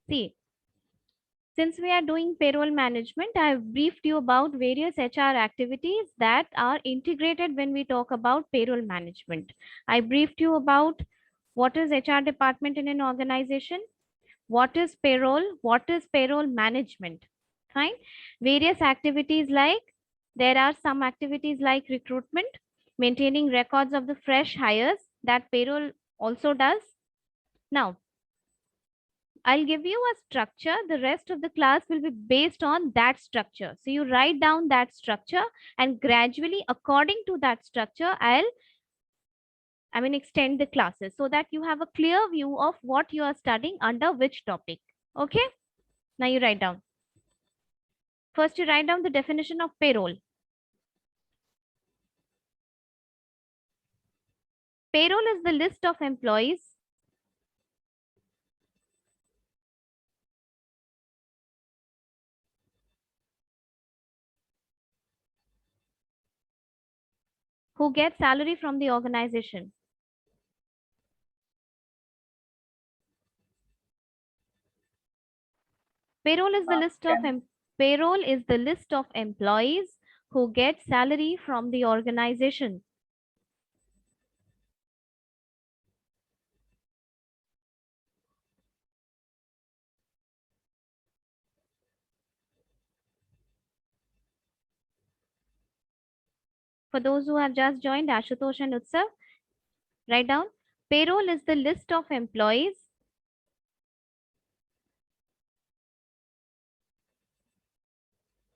See, since we are doing payroll management, I have briefed you about various HR activities that are integrated when we talk about payroll management. I briefed you about what is HR department in an organization, what is payroll, what is payroll management. Fine. Various activities like there are some activities like recruitment, maintaining records of the fresh hires that payroll also does. Now, I'll give you a structure. The rest of the class will be based on that structure. So you write down that structure and gradually according to that structure, extend the classes so that you have a clear view of what you are studying under which topic. Okay. Now you write down. First, you write down the definition of payroll. Payroll is the list of employees who get salary from the organization. Payroll is the list of payroll is the list of employees who get salary from the organization. For those who have just joined, Ashutosh and Utsav, write down. Payroll is the list of employees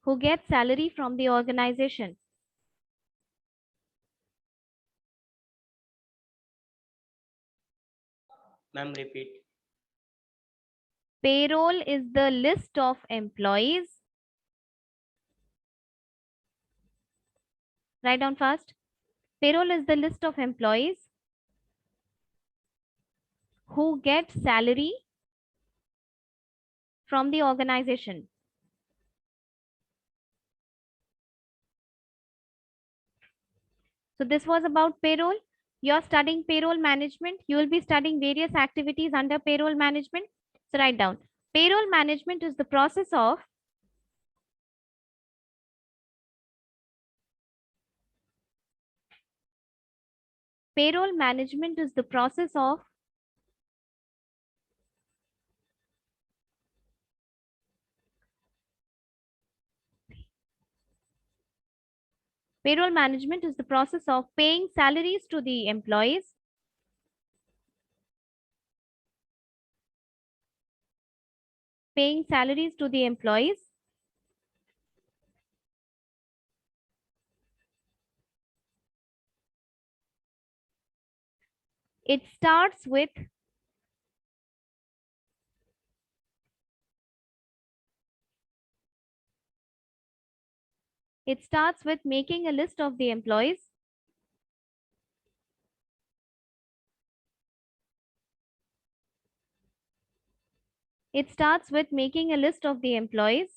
who get salary from the organization. Ma'am, repeat. Payroll is the list of employees. Write down fast. Payroll is the list of employees who get salary from the organization. So this was about payroll. You're studying payroll management. You will be studying various activities under payroll management. So write down. Payroll management is the process of payroll management is the process of payroll management is the process of paying salaries to the employees, paying salaries to the employees, it starts with making a list of the employees. It starts with making a list of the employees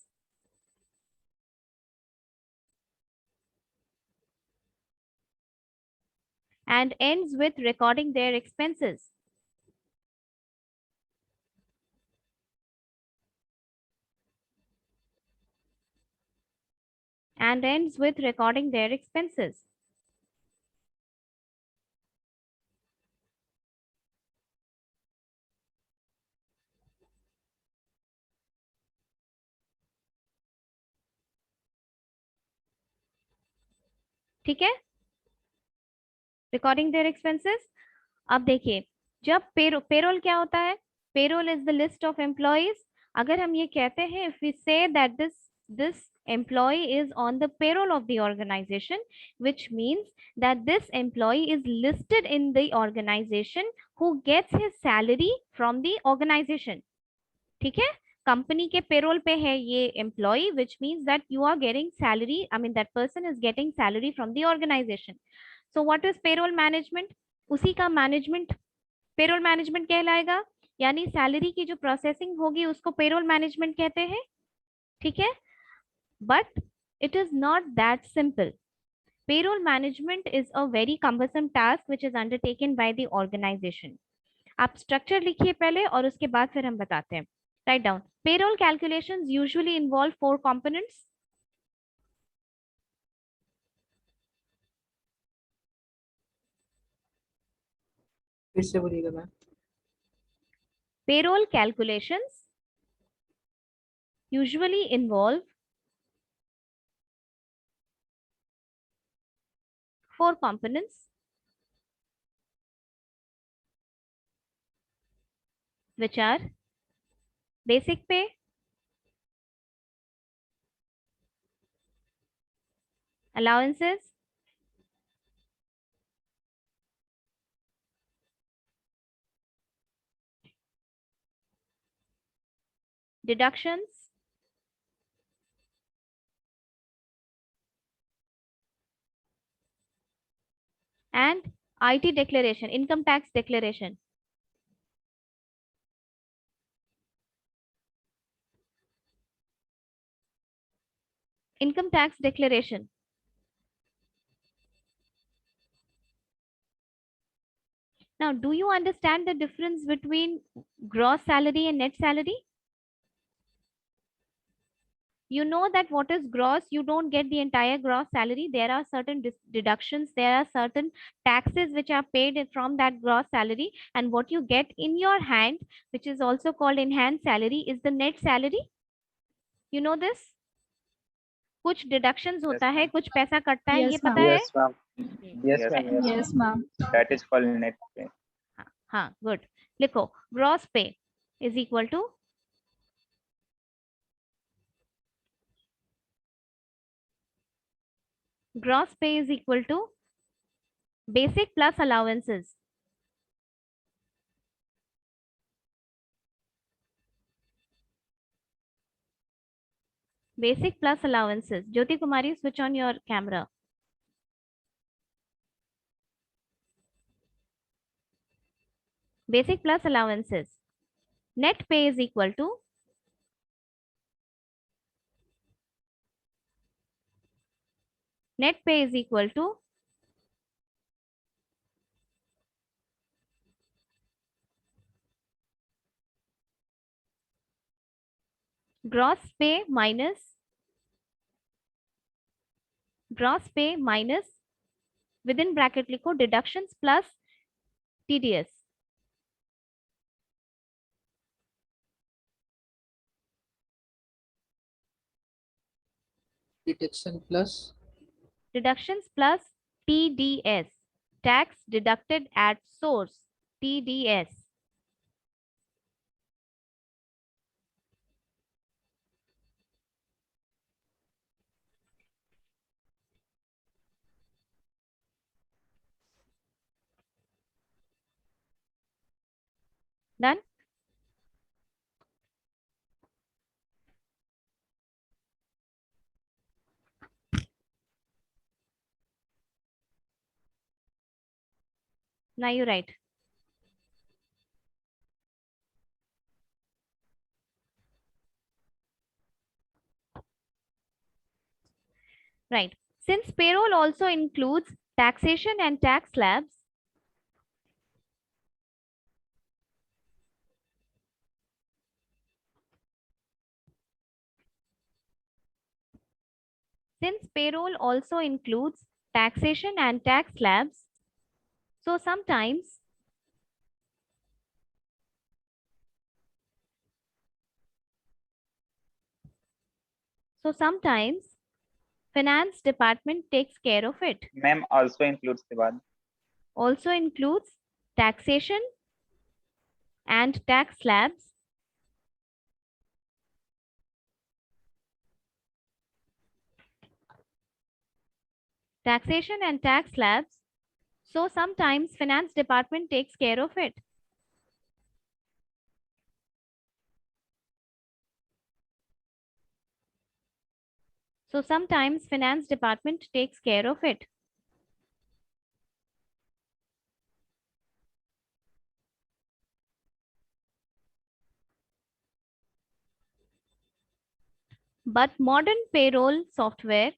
and ends with recording their expenses. And ends with recording their expenses. ठीक है, recording there expenses. अब देखिए, जब payroll क्या होता है? Payroll is the list of employees. अगर हम ये कहते हैं, if we say that this employee is on the payroll of the organization, which means that this employee is listed in the organization who gets his salary from the organization. ठीक है, company के payroll पे है ये employee, which means that you are getting salary, that person is getting salary from the organization. So what is payroll management? उसी का management payroll management कहलाएगा. यानी सैलरी की जो प्रोसेसिंग होगी उसको पेरोल मैनेजमेंट कहते हैं. ठीक है, but it is not that simple. Payroll management is a very cumbersome task which is undertaken by the organization. आप स्ट्रक्चर लिखिए पहले और उसके बाद फिर हम बताते हैं. Write down. Payroll calculations usually involve 4 components. फिर से बोलिएगा ma'am. Payroll calculations usually involve 4 components, which are basic pay, allowances, deductions, and IT declaration, income tax declaration. Income tax declaration. Now, do you understand the difference between gross salary and net salary? You know that what is gross, you don't get the entire gross salary. There are certain deductions, there are certain taxes which are paid from that gross salary, and what you get in your hand, which is also called enhanced salary, is the net salary. You know this? कुछ deductions होता है, कुछ पैसा कटता है, ये Yes, पता ma'am. है? Yes, ma'am. Yes, ma'am. Yes, Yes, ma'am. ma'am. That is called net pay. हाँ, good. लिखो, gross pay is equal to basic plus allowances. Basic plus allowances. Jyoti Kumari, switch on your camera. Basic plus allowances. Net pay is equal to gross pay minus within bracket लिखो deductions plus TDS. Deductions plus TDS. Tax deducted at source. TDS. Done? Now you write. Right. Since payroll also includes taxation and tax slabs, since payroll also includes taxation and tax slabs, so sometimes finance department takes care of it. Ma'am, also includes the बाद. Also includes taxation and tax slabs, so sometimes finance department takes care of it. So sometimes finance department takes care of it. But modern payroll software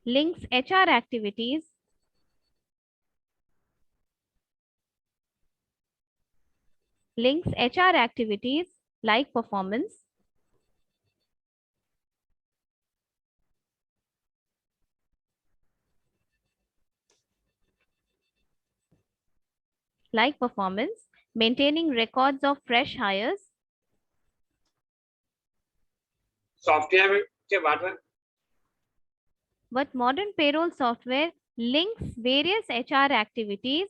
links HR activities like performance, maintaining records of fresh hires, software के बाद में but modern payroll software links various HR activities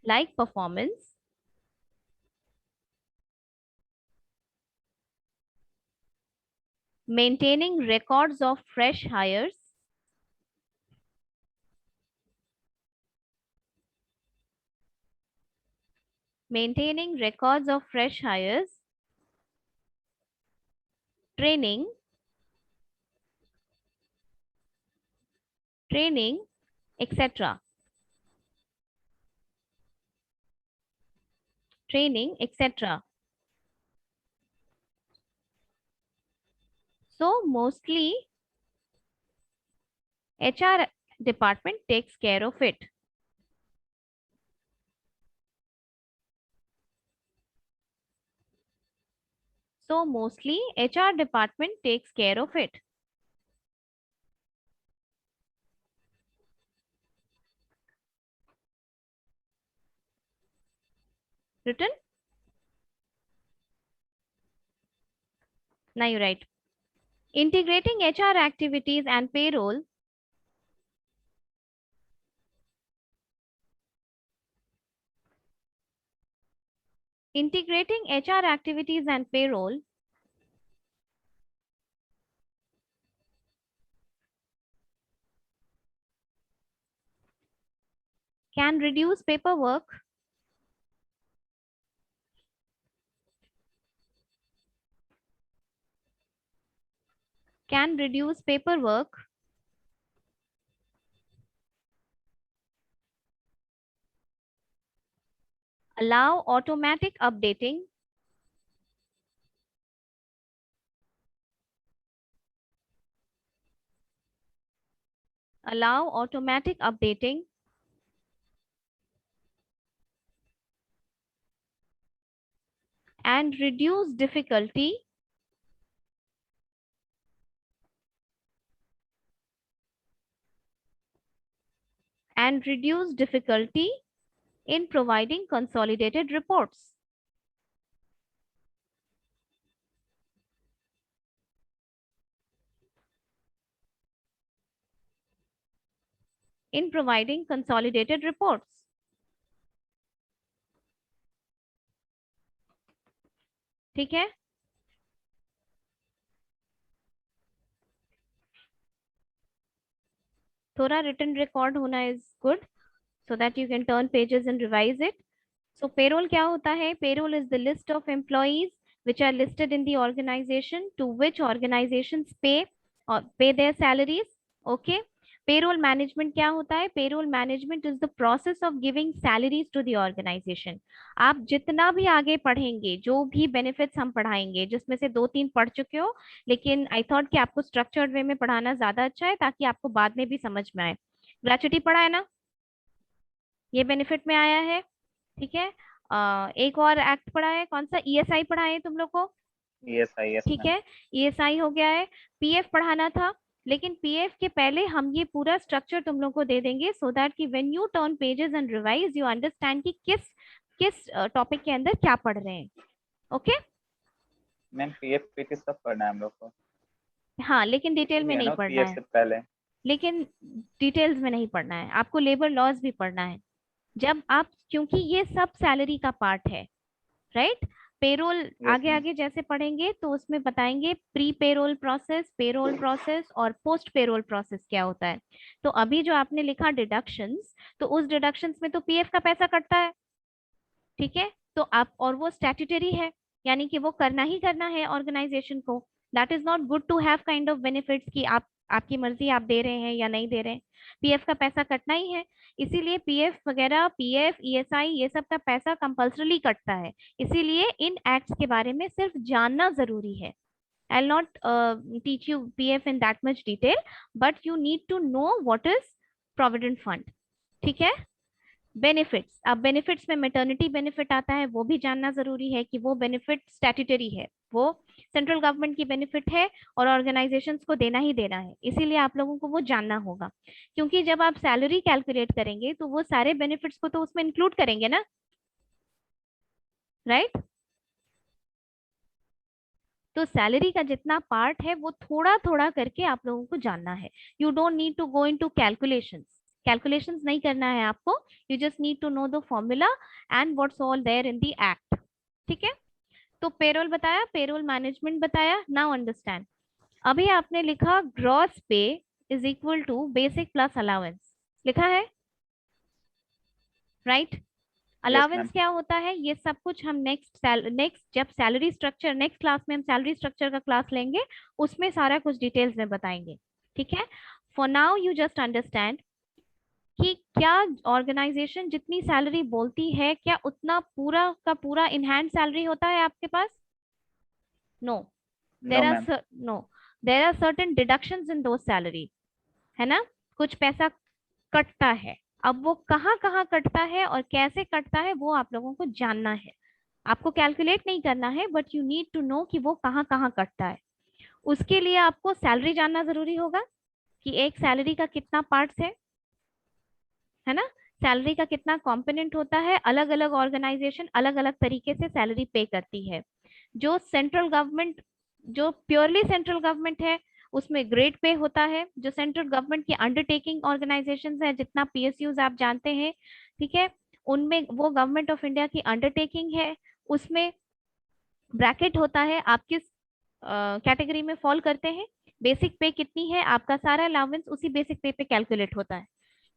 like performance, maintaining records of fresh hires, training, etc. So mostly HR department takes care of it. Written? Now you write. Integrating HR activities and payroll can reduce paperwork allow automatic updating and reduce difficulty in providing consolidated reports. ठीक है? थोड़ा written record होना is good so that you can turn pages and revise it. So payroll क्या होता है? Payroll is the list of employees which are listed in the organization to which organizations pay their salaries. Okay. Payroll management क्या होता है? Payroll management is the process of giving salaries to the organization. आप जितना भी आगे पढ़ेंगे, जो भी बेनिफिट्स हम पढ़ाएंगे, जिसमें से 2-3 पढ़ चुके हो, लेकिन आई थॉट कि आपको स्ट्रक्चर्ड वे में पढ़ाना ज्यादा अच्छा है ताकि आपको बाद में भी समझ में आए. ग्रेचुटी पढ़ा है ना? ये बेनिफिट में आया है. ठीक है. एक और एक्ट पढ़ा है, कौन सा? ईएसआई पढ़ा है तुम लोग को? ESI, yes, ठीक है. ईएसआई हो गया है. पीएफ पढ़ाना था, लेकिन पीएफ के पहले हम ये पूरा स्ट्रक्चर तुम लोग को दे देंगे सो दैट कि when U turn pages and revise you understand कि किस टॉपिक के अंदर क्या पढ़ रहे हैं. ओके. मैम पीएफ पीटी सब पढ़ना है हम लोग को. हाँ, लेकिन डिटेल में नहीं पढ़ना पीएफ है. से पहले लेकिन डिटेल्स में नहीं पढ़ना है. आपको लेबर लॉज भी पढ़ना है जब आप, क्योंकि ये सब सैलरी का पार्ट है, राइट? पेरोल आगे ma'am. आगे जैसे पढ़ेंगे तो उसमें बताएंगे pre payroll process, payroll process और पोस्ट पेरोल प्रोसेस क्या होता है. तो अभी जो आपने लिखा डिडक्शंस, तो उस डिडक्शंस में तो पीएफ का पैसा कटता है. ठीक है. तो आप, और वो स्टैट्यूटरी है, यानी कि वो करना ही करना है ऑर्गेनाइजेशन को. That is not good to have kind of benefits कि आप आपकी मर्जी, आप दे रहे हैं या नहीं दे रहे हैं, पीएफ का पैसा कटना ही है। इसीलिए पीएफ वगैरह, पीएफ, ईएसआई, ये सब का पैसा कंपल्सरली कटता है। इसीलिए इन एक्ट्स के बारे में सिर्फ जानना जरूरी है। I'll not teach you PF in that much detail, but you need to know what is provident fund. ठीक है। बेनिफिट्स, अब बेनिफिट्स में मैटरनिटी बेनिफिट आता है, वो भी जानना जरूरी है कि वो बेनिफिट स्टैट्यूटरी है, वो सेंट्रल गवर्नमेंट की बेनिफिट है और ऑर्गेनाइजेशंस को देना ही देना है। इसीलिए आप लोगों को वो जानना होगा, क्योंकि जब आप सैलरी कैलकुलेट करेंगे तो वो सारे बेनिफिट्स को तो उसमें इंक्लूड करेंगे ना, राइट? तो सैलरी का जितना पार्ट है वो थोड़ा थोड़ा करके आप लोगों को जानना है। You don't need to go into calculations, calculations नहीं करना है आपको। You just need to know the formula and what's all there in the act. ठीक है। तो पेरोल बताया, पेरोल मैनेजमेंट बताया। नाउ अंडरस्टैंड, अभी आपने लिखा gross pay is equal to basic plus allowance, लिखा है, राइट? अलाउंस क्या होता है, ये सब कुछ हम नेक्स्ट जब सैलरी स्ट्रक्चर, नेक्स्ट क्लास में हम सैलरी स्ट्रक्चर का क्लास लेंगे, उसमें सारा कुछ डिटेल्स में बताएंगे। ठीक है। For now you just understand कि क्या ऑर्गेनाइजेशन जितनी सैलरी बोलती है, क्या उतना पूरा का पूरा इन हैंड सैलरी होता है आपके पास? No, No, ma'am. There are certain deductions in those salary, है ना? कुछ पैसा कटता है। अब वो कहाँ कहाँ कटता है और कैसे कटता है वो आप लोगों को जानना है। आपको कैलकुलेट नहीं करना है, but you need to know कि वो कहाँ कहाँ कटता है। उसके लिए आपको सैलरी जानना जरूरी होगा कि एक सैलरी का कितना पार्ट्स है ना? सैलरी का कितना कंपोनेंट होता है। अलग अलग ऑर्गेनाइजेशन अलग अलग तरीके से सैलरी पे करती है। जो सेंट्रल गवर्नमेंट, जो प्योरली सेंट्रल गवर्नमेंट है, उसमें ग्रेड पे होता है। जो सेंट्रल गवर्नमेंट की अंडरटेकिंग ऑर्गेनाइजेशंस है, जितना पीएसयूज आप जानते हैं, ठीक है, उनमें वो गवर्नमेंट ऑफ इंडिया की अंडरटेकिंग है, उसमें ब्रैकेट होता है आप किस कैटेगरी में फॉल करते हैं, बेसिक पे कितनी है, आपका सारा अलाउंस उसी बेसिक पे कैलकुलेट होता है।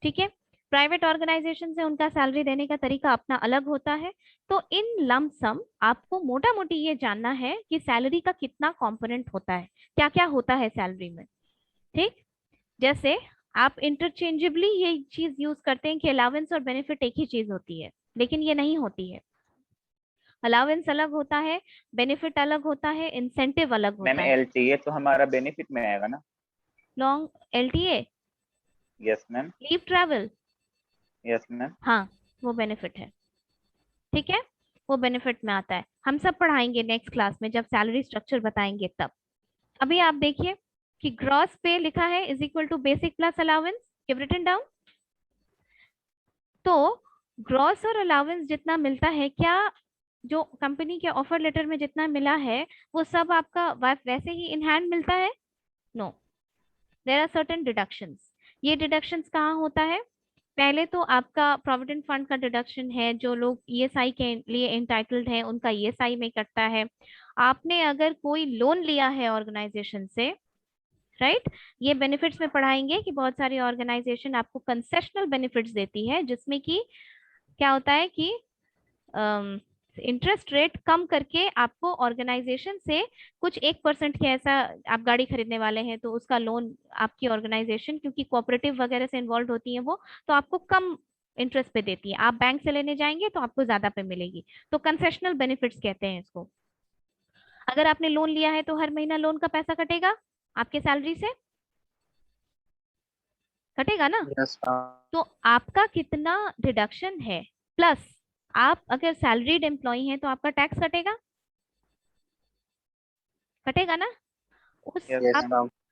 ठीक है। प्राइवेट ऑर्गेनाइजेशन से उनका सैलरी देने का तरीका अपना अलग होता है। तो इन लम सम आपको मोटा मोटी ये जानना है कि सैलरी का कितना कंपोनेंट होता है, क्या क्या होता है सैलरी में। ठीक। जैसे आप इंटरचेंजेबली ये चीज यूज करते हैं कि अलाउंस और बेनिफिट एक ही चीज होती है, लेकिन ये नहीं होती है। अलाउंस अलग होता है, बेनिफिट अलग होता है, इंसेंटिव अलग मैम होता है। एलटीए तो हमारा बेनिफिट में आएगा ना? Long LTA, yes ma'am. Leave travel, yes ma'am. हाँ, वो बेनिफिट है। ठीक है, वो बेनिफिट में आता है। हम सब पढ़ाएंगे नेक्स्ट क्लास में, जब सैलरी स्ट्रक्चर बताएंगे तब। अभी आप देखिए कि ग्रॉस पे लिखा है is equal to basic plus allowance, give written down. तो ग्रॉस और अलाउंस जितना मिलता है, क्या जो कंपनी के ऑफर लेटर में जितना मिला है वो सब आपका वैसे ही इन हैंड मिलता है? No, there are certain deductions. ये डिडक्शंस कहाँ होता है? पहले तो आपका प्रोविडेंट फंड का डिडक्शन है, जो लोग ईएसआई के लिए एंटाइटल्ड हैं उनका ईएसआई में कटता है। आपने अगर कोई लोन लिया है ऑर्गेनाइजेशन से, राइट, ये बेनिफिट्स में पढ़ाएंगे कि बहुत सारी ऑर्गेनाइजेशन आपको कंसेशनल बेनिफिट्स देती है, जिसमें कि क्या होता है कि इंटरेस्ट रेट कम करके आपको ऑर्गेनाइजेशन से कुछ 1% के, ऐसा आप गाड़ी खरीदने वाले हैं तो उसका लोन आपकी ऑर्गेनाइजेशन, क्योंकि कोऑपरेटिव वगैरह से इन्वॉल्व होती है वो, तो आपको कम इंटरेस्ट पे देती है। आप बैंक से लेने जाएंगे तो आपको ज्यादा पे मिलेगी। तो कंसेशनल बेनिफिट्स कहते हैं इसको। अगर आपने लोन लिया है तो हर महीना लोन का पैसा कटेगा आपके सैलरी से, कटेगा ना? यस तो आपका कितना डिडक्शन है, प्लस आप अगर सैलरीड एम्प्लॉय हैं तो आपका टैक्स कटेगा, कटेगा ना? उस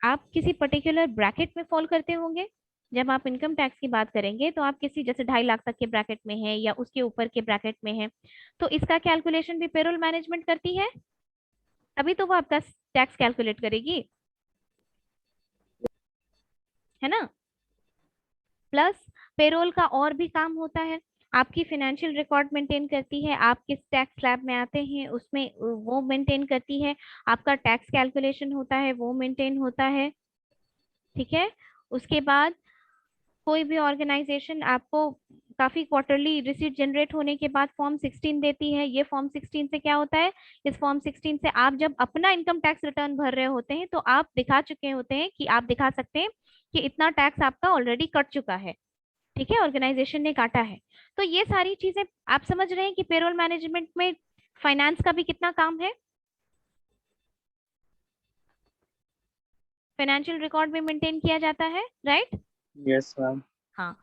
आप किसी पर्टिकुलर ब्रैकेट में फॉल करते होंगे। जब आप इनकम टैक्स की बात करेंगे तो आप किसी जैसे 2.5 लाख तक के ब्रैकेट में है या उसके ऊपर के ब्रैकेट में है, तो इसका कैलकुलेशन भी पेरोल मैनेजमेंट करती है, तभी तो वो आपका टैक्स कैलकुलेट करेगी, है ना? प्लस पेरोल का और भी काम होता है, आपकी फाइनेंशियल रिकॉर्ड मेंटेन करती है, आप किस टैक्स स्लैब में आते हैं उसमें वो मेंटेन करती है, आपका टैक्स कैलकुलेशन होता है वो मेंटेन होता है। ठीक है। उसके बाद कोई भी ऑर्गेनाइजेशन आपको काफी क्वार्टरली रिसीट जनरेट होने के बाद फॉर्म 16 देती है। ये फॉर्म 16 से क्या होता है, इस फॉर्म 16 से आप जब अपना इनकम टैक्स रिटर्न भर रहे होते हैं तो आप दिखा चुके होते हैं कि आप दिखा सकते हैं कि इतना टैक्स आपका ऑलरेडी कट चुका है, ठीक है, ऑर्गेनाइजेशन ने काटा है। तो ये सारी चीजें आप समझ रहे हैं कि पेरोल मैनेजमेंट में फाइनेंस का भी कितना काम है, फाइनेंशियल रिकॉर्ड भी मेंटेन किया जाता है, राइट? Yes, ma'am. हाँ,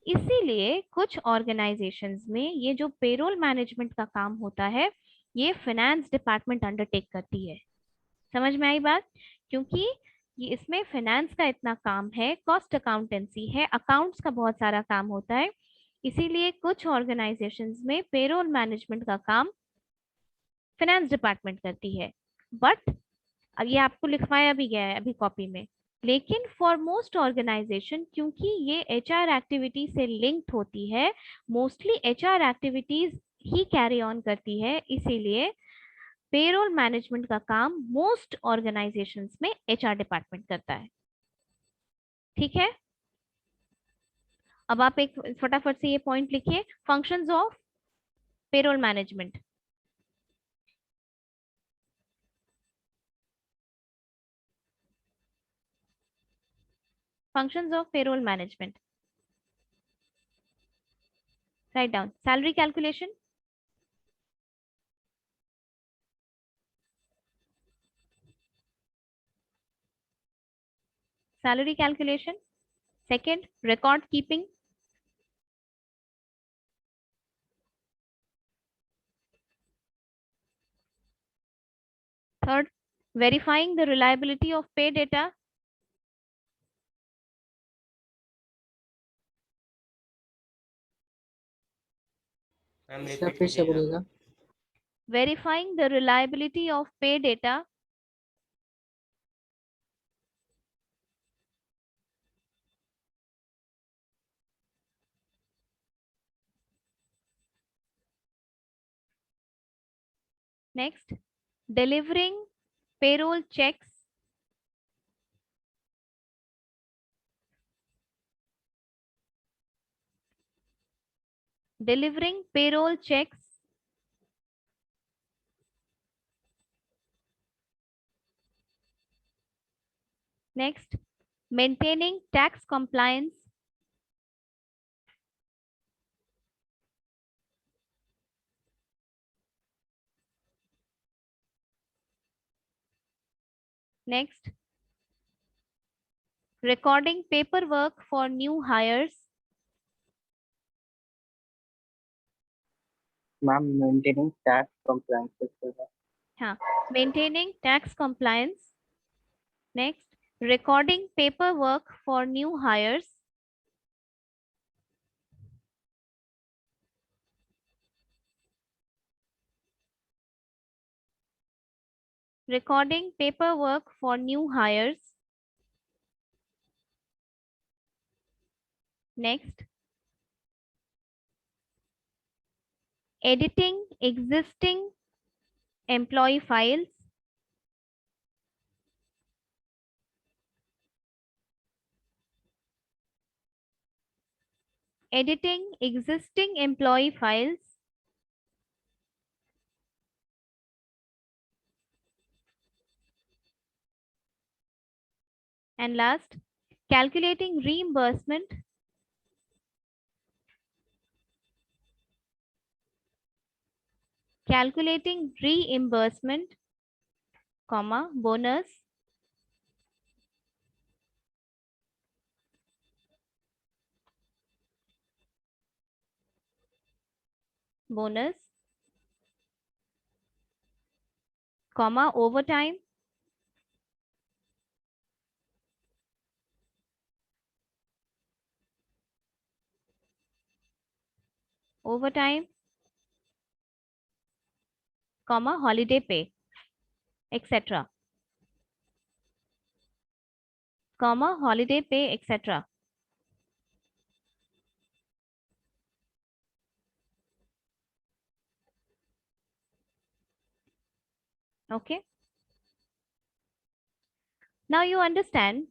इसीलिए कुछ ऑर्गेनाइजेशंस में ये जो पेरोल मैनेजमेंट का काम होता है ये फाइनेंस डिपार्टमेंट अंडरटेक करती है। समझ में आई बात? क्योंकि ये इसमें फाइनेंस का इतना काम है, कॉस्ट अकाउंटेंसी है, अकाउंट्स का बहुत सारा काम होता है, इसीलिए कुछ ऑर्गेनाइजेशंस में पेरोल मैनेजमेंट का काम फाइनेंस डिपार्टमेंट करती है। बट ये आपको लिखवाया भी गया है अभी कॉपी में, लेकिन फॉर मोस्ट ऑर्गेनाइजेशन क्योंकि ये एचआर एक्टिविटी से लिंक्ड होती है, mostly HR activities he carry on करती है, इसीलिए पेरोल मैनेजमेंट का काम मोस्ट ऑर्गेनाइजेशंस में एचआर डिपार्टमेंट करता है। ठीक है, अब आप एक फटाफट से ये पॉइंट लिखिए, functions of payroll management. Functions of payroll management. Write down. Salary calculation. Salary calculation. Second, record keeping. Third, verifying the reliability of pay data. Ma'am sir repeat फिर से कीजिएगा। बोलिएगा। Verifying the reliability of pay data. Next, delivering payroll checks. Delivering payroll checks. Next, maintaining tax compliance. Next, recording paperwork for new hires. Ma'am, maintaining tax compliance. हाँ, maintaining tax compliance. Next, recording paperwork for new hires. Recording paperwork for new hires. Next, editing existing employee files. Editing existing employee files. And last, calculating reimbursement. Calculating reimbursement, comma, bonus. Bonus, comma, overtime. Overtime, comma, holiday pay, etc. Comma, holiday pay, etc. Okay. Now you understand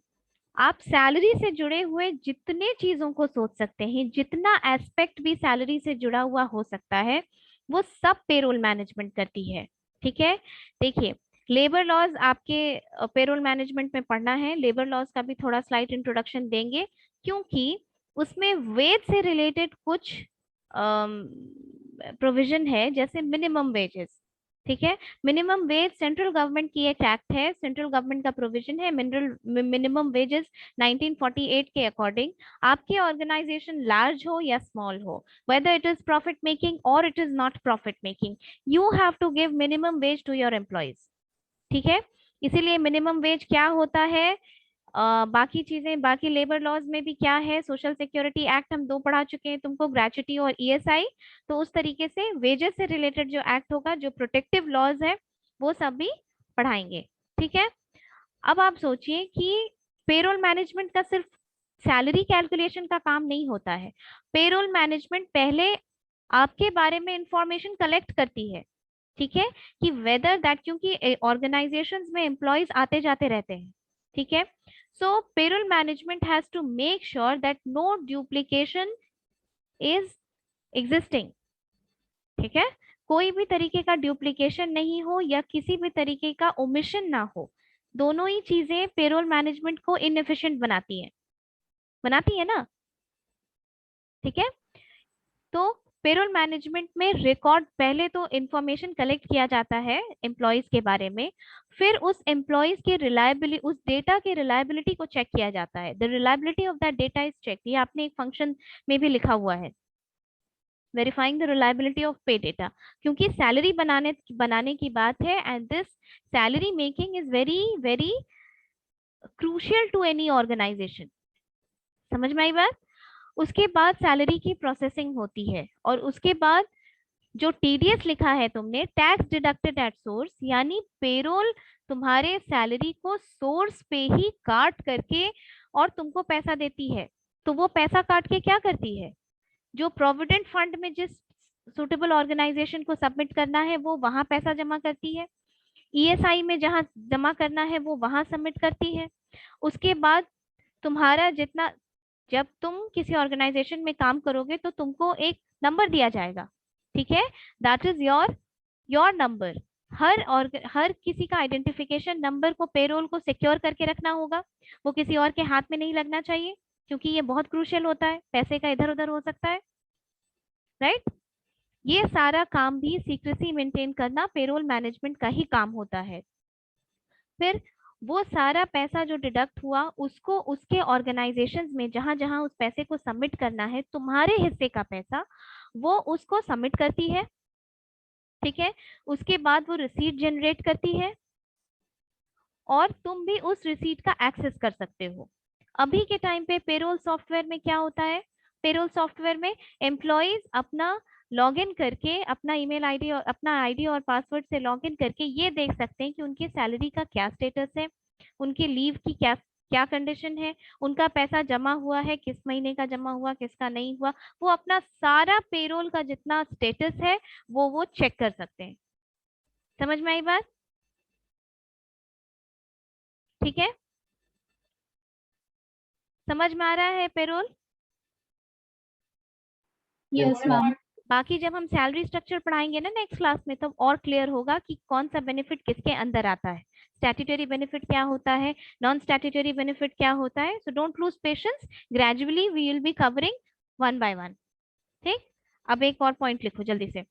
आप salary से जुड़े हुए जितने चीजों को सोच सकते हैं, जितना एस्पेक्ट भी सैलरी से जुड़ा हुआ हो सकता है, वो सब पेरोल मैनेजमेंट करती है। ठीक है, देखिए, लेबर लॉज आपके पेरोल मैनेजमेंट में पढ़ना है। लेबर लॉज का भी थोड़ा स्लाइट इंट्रोडक्शन देंगे, क्योंकि उसमें वेज से रिलेटेड कुछ प्रोविजन है, जैसे मिनिमम वेजेस। ठीक है, मिनिमम वेज सेंट्रल गवर्नमेंट की एक एक्ट है, सेंट्रल गवर्नमेंट का प्रोविजन है। मिनिमम वेजेस 1948 के अकॉर्डिंग, आपकी ऑर्गेनाइजेशन लार्ज हो या स्मॉल हो, whether it is profit making or it is not profit making, you have to give minimum wage to your employees। ठीक है, इसीलिए मिनिमम वेज क्या होता है, बाकी चीजें, बाकी लेबर लॉज में भी क्या है, सोशल सिक्योरिटी एक्ट हम 2 पढ़ा चुके हैं तुमको, ग्रेचुटी और ईएसआई। तो उस तरीके से वेजेस से रिलेटेड जो एक्ट होगा, जो प्रोटेक्टिव लॉज है, वो सब भी पढ़ाएंगे। ठीक है, अब आप सोचिए कि पेरोल मैनेजमेंट का सिर्फ सैलरी कैलकुलेशन का काम नहीं होता है। पेरोल मैनेजमेंट पहले आपके बारे में इंफॉर्मेशन कलेक्ट करती है। ठीक है, कि वेदर दैट, क्योंकि ऑर्गेनाइजेशंस में एम्प्लॉयज आते जाते रहते हैं। ठीक है, so payroll management has to make sure that no duplication is existing. ठीक है, कोई भी तरीके का डुप्लीकेशन नहीं हो या किसी भी तरीके का ओमिशन ना हो। दोनों ही चीजें पेरोल मैनेजमेंट को इनएफिशिएंट बनाती है ना। ठीक है, तो पेरोल मैनेजमेंट में रिकॉर्ड, पहले तो इंफॉर्मेशन कलेक्ट किया जाता है एम्प्लॉयज के बारे में, फिर उस एम्प्लॉयज के रिलायबिलिटी, उस डेटा के रिलायबिलिटी को चेक किया जाता है। The reliability of that data is check, ये आपने एक फंक्शन में भी लिखा हुआ है, verifying the reliability of pay data, क्योंकि सैलरी बनाने बनाने की बात है, and this salary making is very very crucial to any organization. समझ में आई बात? उसके बाद सैलरी की प्रोसेसिंग होती है, और उसके बाद जो टीडीएस लिखा है तुमने, टैक्स डिडक्टेड एट सोर्स, यानी पेरोल तुम्हारे सैलरी को सोर्स पे ही काट करके और तुमको पैसा देती है। तो वो पैसा काट के क्या करती है, जो प्रोविडेंट फंड में जिस सुटेबल ऑर्गेनाइजेशन को सबमिट करना है, वो वहां पैसा जमा करती है। ईएसआई में जहां जमा करना है, वो वहां सबमिट करती है। उसके बाद तुम्हारा जितना, जब तुम किसी ऑर्गेनाइजेशन में काम करोगे तो तुमको एक नंबर दिया जाएगा। ठीक है, दैट इज योर नंबर। हर किसी का आइडेंटिफिकेशन नंबर को, पेरोल को सिक्योर करके रखना होगा। वो किसी और के हाथ में नहीं लगना चाहिए, क्योंकि ये बहुत क्रूशियल होता है, पैसे का इधर उधर हो सकता है। राइट, ये सारा काम भी सीक्रेसी मेंटेन करना पेरोल मैनेजमेंट का ही काम होता है। फिर वो सारा पैसा जो डिडक्ट हुआ, उसको उसके ऑर्गेनाइजेशंस में जहां जहां उस पैसे को सबमिट करना है, तुम्हारे हिस्से का पैसा, वो उसको सबमिट करती है। ठीक है, उसके बाद वो रिसीट जनरेट करती है, और तुम भी उस रिसीट का एक्सेस कर सकते हो। अभी के टाइम पे पेरोल सॉफ्टवेयर में क्या होता है, पेरोल सॉफ्टवेयर में एम्प्लॉयज अपना लॉगिन करके, अपना ईमेल आईडी और अपना आईडी और पासवर्ड से लॉगिन करके ये देख सकते हैं कि उनकी सैलरी का क्या स्टेटस है, उनकी लीव की क्या क्या कंडीशन है, उनका पैसा जमा हुआ है, किस महीने का जमा हुआ, किसका नहीं हुआ। वो अपना सारा पेरोल का जितना स्टेटस है, वो चेक कर सकते हैं। समझ में आई बात? ठीक है, समझ में आ रहा है पेरोल? Yes ma'am. बाकी जब हम सैलरी स्ट्रक्चर पढ़ाएंगे ना नेक्स्ट क्लास में, तब और क्लियर होगा कि कौन सा बेनिफिट किसके अंदर आता है, स्टैट्यूटरी बेनिफिट क्या होता है, नॉन स्टैट्यूटरी बेनिफिट क्या होता है। So don't lose patience, gradually we will be covering one by one. ठीक, अब एक और पॉइंट लिखो जल्दी से।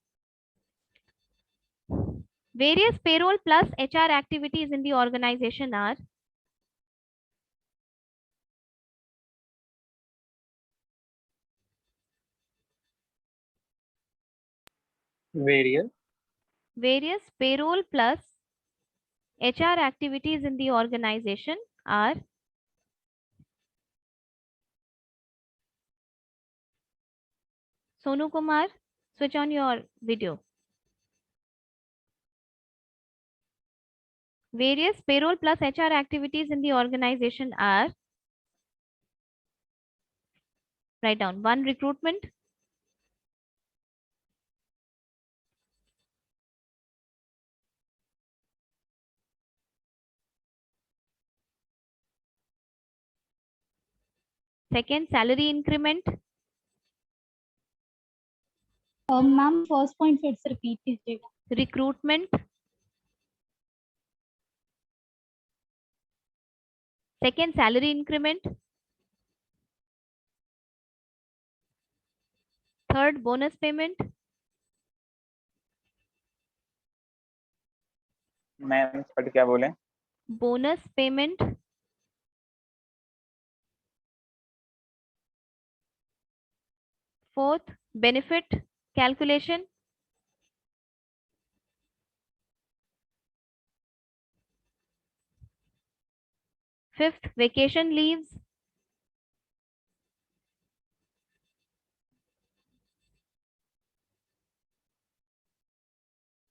Various payroll plus HR activities in the organization are, Various various payroll plus HR activities in the organization are Sonu Kumar, switch on your video. Various payroll plus HR activities in the organization are, write down, 1, recruitment, second salary increment, ma'am first point फिर से repeat कीजिएगा। Recruitment, second salary increment, third bonus payment, ma'am third क्या बोले? Bonus payment, fourth benefit calculation, fifth vacation leaves,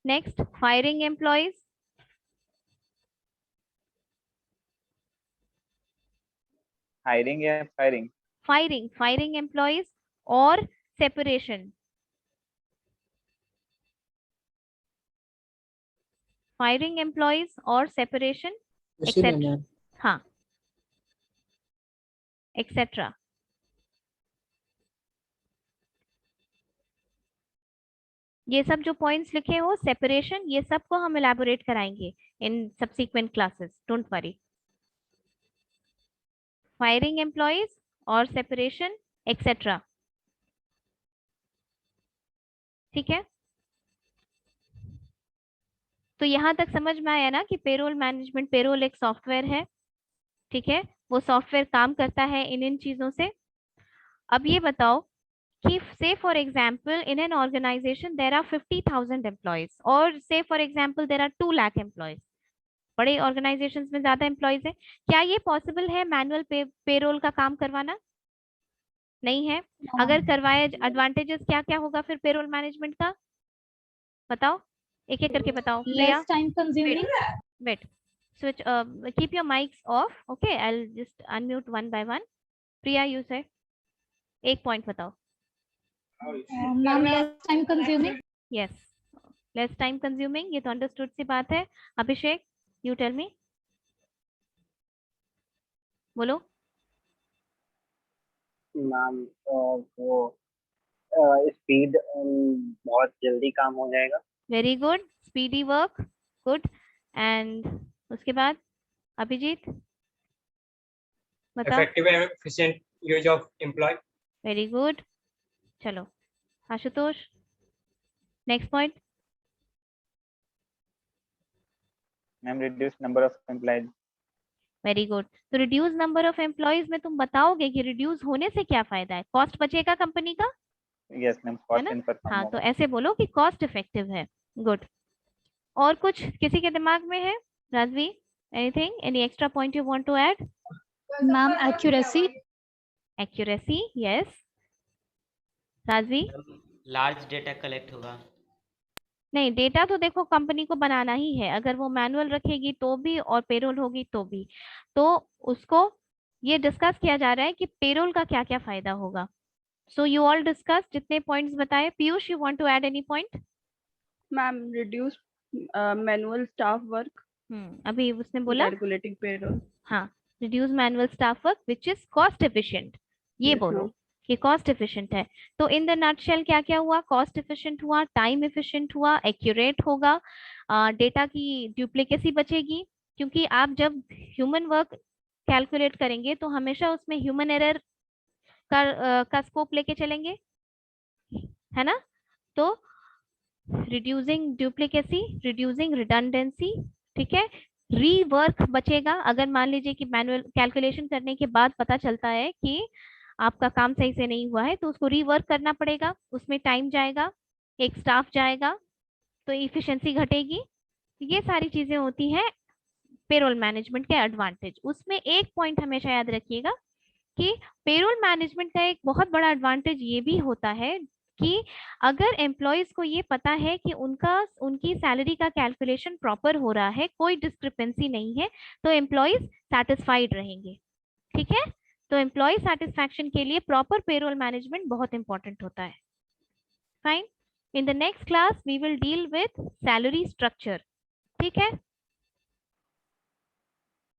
next firing employees, hiring या firing? Firing employees और separation, firing employees और separation उसी में एक्सेट्रा, मैम। हाँ etcetera. ये सब जो पॉइंट्स लिखे हो सेपरेशन, ये सब को हम इलेबोरेट कराएंगे in subsequent classes, don't worry. Firing employees और सेपरेशन एक्सेट्रा, ठीक है। तो यहां तक समझ में आया ना कि पेरोल मैनेजमेंट, पेरोल एक सॉफ्टवेयर है, ठीक है, वो सॉफ्टवेयर काम करता है इन चीजों से। अब ये बताओ कि say for example in an organization there are 50,000 employees और say for example there are 2 lakh employees, बड़े ऑर्गेनाइजेशंस में ज्यादा एम्प्लॉयज है, क्या ये पॉसिबल है मैनुअल पेरोल का काम करवाना? नहीं है। अगर करवाए एडवांटेजेस क्या क्या होगा फिर पेरोल मैनेजमेंट का, बताओ एक एक करके बताओ। Priya, less time consuming, wait, switch, keep your mics off, okay, I'll just unmute one by one. Priya you से एक पॉइंट बताओ। Ma'am less time consuming, yes, less time consuming, ये तो अंडरस्टूड सी बात है। अभिषेक यू टेल मी, बोलो। Ma'am वो speed, बहुत जल्दी काम हो जाएगा। Very good, speedy work, good. And उसके बाद अभिजीत बताओ। effective and efficient use of employee. Very good, चलो Ashutosh next point. Ma'am reduce number of employees. Very good, तो रिड्यूस नंबर ऑफ एम्प्लॉयज में तुम बताओगे कि रिड्यूस होने से क्या फायदा है, कॉस्ट बचेगा कंपनी का, यस मैम, है कॉस्ट ना? इन पर कम हाँ, तो होगा। ऐसे बोलो कि कॉस्ट इफेक्टिव है, गुड। और कुछ किसी के दिमाग में है? Rajvi, anything, any extra point you want to add? Ma'am accuracy, accuracy, yes. Rajvi, large data collect होगा। नहीं, डेटा तो देखो कंपनी को बनाना ही है, अगर वो मैनुअल रखेगी तो भी और पेरोल होगी तो भी, तो उसको ये डिस्कस किया जा रहा है कि पेरोल का क्या क्या फायदा होगा। सो यू ऑल डिस्कस जितने पॉइंट्स बताए। Piyush, you want to add any point? Ma'am reduce manual staff work, अभी उसने बोला कैलकुलेटिंग पेरोल। हाँ, reduce manual staff work which is cost efficient, ये Yes, बोलो ma'am. कि कॉस्ट एफिशिएंट है। तो इन द नटशेल क्या क्या हुआ? कॉस्ट एफिशिएंट हुआ, टाइम एफिशिएंट हुआ, एक्यूरेट होगा, डेटा की डुप्लीकेसी बचेगी, क्योंकि आप जब ह्यूमन वर्क कैलकुलेट करेंगे तो हमेशा उसमें ह्यूमन एरर का स्कोप लेके चलेंगे, है ना? तो रिड्यूसिंग डुप्लीकेसी, रिड्यूसिंग रिडंडेंसी, ठीक है। रीवर्क बचेगा, अगर मान लीजिए कि मैनुअल कैलकुलेशन करने के बाद पता चलता है कि आपका काम सही से नहीं हुआ है तो उसको रीवर्क करना पड़ेगा, उसमें टाइम जाएगा, एक स्टाफ जाएगा, तो इफिशिएंसी घटेगी। ये सारी चीजें होती हैं पेरोल मैनेजमेंट के एडवांटेज। उसमें एक पॉइंट हमेशा याद रखिएगा कि पेरोल मैनेजमेंट का एक बहुत बड़ा एडवांटेज ये भी होता है कि अगर एम्प्लॉयज को ये पता है कि उनकी सैलरी का कैलकुलेशन प्रॉपर हो रहा है, कोई डिस्क्रिपेंसी नहीं है, तो एम्प्लॉयज सेटिस्फाइड रहेंगे, ठीक है। तो एम्प्लॉय सेटिस्फैक्शन के लिए प्रॉपर पेरोल मैनेजमेंट बहुत इंपॉर्टेंट होता है। Fine, in the next class we will deal with salary structure, ठीक है।